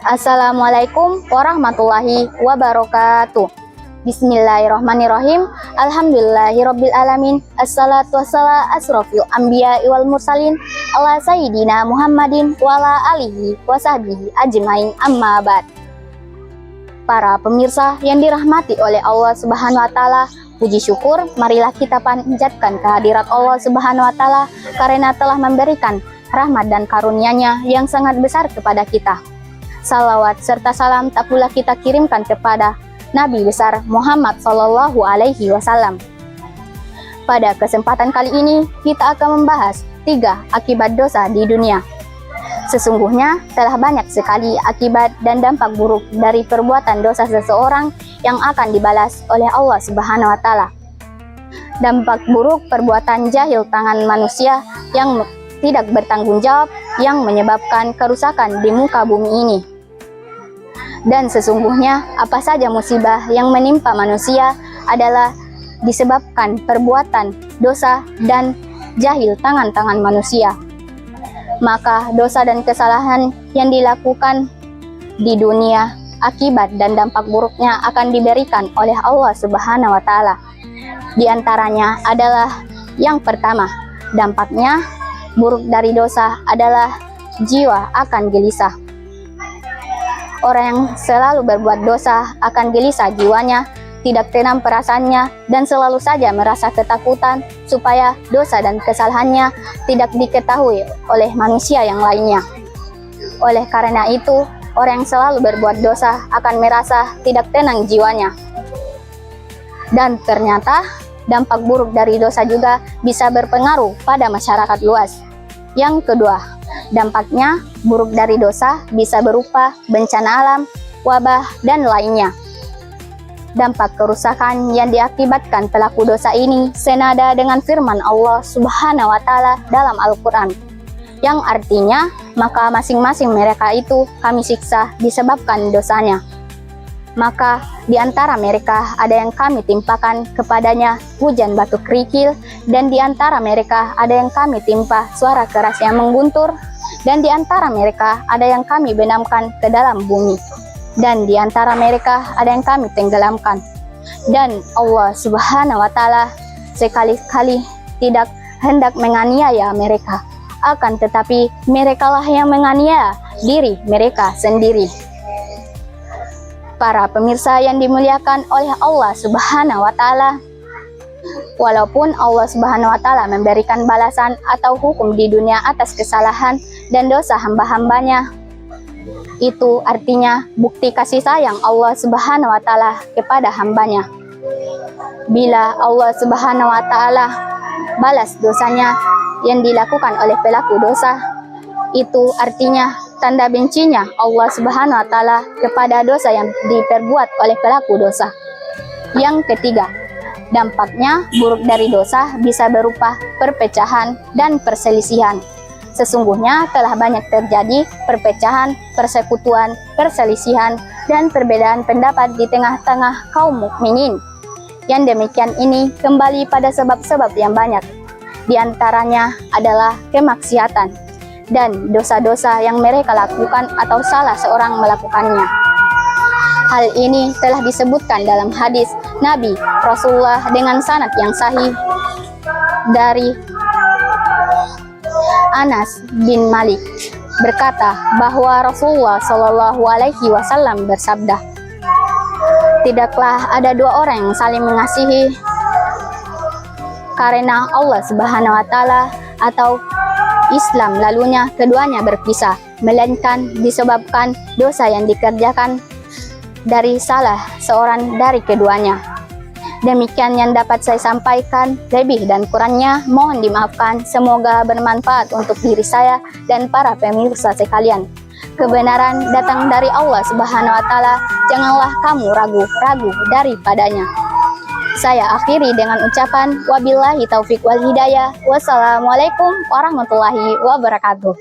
Assalamualaikum warahmatullahi wabarakatuh. Bismillahirrahmanirrahim. Alhamdulillahirabbil alamin. Assalatu wassalamu asrofil anbiya wal mursalin ala sayyidina Muhammadin wa ala alihi wa sahbihi ajmain, amma ba'd. Para pemirsa yang dirahmati oleh Allah Subhanahu wa taala, puji syukur marilah kita panjatkan kehadirat Allah Subhanahu wa taala karena telah memberikan rahmat dan karunia-Nya yang sangat besar kepada kita. Salawat serta salam tak pula kita kirimkan kepada Nabi besar Muhammad Sallallahu Alaihi Wasallam. Pada kesempatan kali ini kita akan membahas 3 akibat dosa di dunia. Sesungguhnya telah banyak sekali akibat dan dampak buruk dari perbuatan dosa seseorang yang akan dibalas oleh Allah Subhanahu wa taala. Dampak buruk perbuatan jahil tangan manusia yang tidak bertanggung jawab yang menyebabkan kerusakan di muka bumi ini. Dan sesungguhnya apa saja musibah yang menimpa manusia adalah disebabkan perbuatan dosa dan jahil tangan-tangan manusia. Maka dosa dan kesalahan yang dilakukan di dunia, akibat dan dampak buruknya akan diberikan oleh Allah Subhanahu wa taala. Di antaranya adalah yang pertama, dampaknya buruk dari dosa adalah jiwa akan gelisah. Orang yang selalu berbuat dosa akan gelisah jiwanya, tidak tenang perasaannya, dan selalu saja merasa ketakutan supaya dosa dan kesalahannya tidak diketahui oleh manusia yang lainnya. Oleh karena itu, orang yang selalu berbuat dosa akan merasa tidak tenang jiwanya. Dan ternyata dampak buruk dari dosa juga bisa berpengaruh pada masyarakat luas. Yang kedua, dampaknya buruk dari dosa bisa berupa bencana alam, wabah, dan lainnya. Dampak kerusakan yang diakibatkan pelaku dosa ini senada dengan firman Allah Subhanahu wa taala dalam Al-Qur'an, yang artinya maka masing-masing mereka itu kami siksa disebabkan dosanya. Maka di antara mereka ada yang kami timpakan kepadanya hujan batu kerikil, dan di antara mereka ada yang kami timpa suara keras yang mengguntur, dan di antara mereka ada yang kami benamkan ke dalam bumi, dan di antara mereka ada yang kami tenggelamkan. Dan Allah Subhanahu wa taala sekali-kali tidak hendak menganiaya mereka, akan tetapi merekalah yang menganiaya diri mereka sendiri. Para pemirsa yang dimuliakan oleh Allah Subhanahu wa taala, walaupun Allah Subhanahu wa taala memberikan balasan atau hukum di dunia atas kesalahan dan dosa hamba-hambanya, itu artinya bukti kasih sayang Allah Subhanahu wa taala kepada hambanya. Bila Allah Subhanahu wa taala balas dosanya yang dilakukan oleh pelaku dosa, itu artinya tanda bencinya Allah Subhanahu wa taala kepada dosa yang diperbuat oleh pelaku dosa. Yang ketiga, dampaknya buruk dari dosa bisa berupa perpecahan dan perselisihan. Sesungguhnya telah banyak terjadi perpecahan, persekutuan, perselisihan, dan perbedaan pendapat di tengah-tengah kaum mukminin. Yang demikian ini kembali pada sebab-sebab yang banyak. Di antaranya adalah kemaksiatan dan dosa-dosa yang mereka lakukan atau salah seorang melakukannya. Hal ini telah disebutkan dalam hadis Nabi Rasulullah dengan sanad yang sahih dari Anas bin Malik berkata bahwa Rasulullah Shallallahu Alaihi Wasallam bersabda, tidaklah ada 2 orang yang saling mengasihi karena Allah Subhanahu wa taala atau Islam lalunya keduanya berpisah, melainkan disebabkan dosa yang dikerjakan dari salah seorang dari keduanya. Demikian yang dapat saya sampaikan, lebih dan kurangnya mohon dimaafkan. Semoga bermanfaat untuk diri saya dan para pemirsa sekalian. Kebenaran datang dari Allah Subhanahu wa taala, janganlah kamu ragu-ragu daripadanya. Saya akhiri dengan ucapan wabillahi taufik wal hidayah. Wassalamualaikum warahmatullahi wabarakatuh.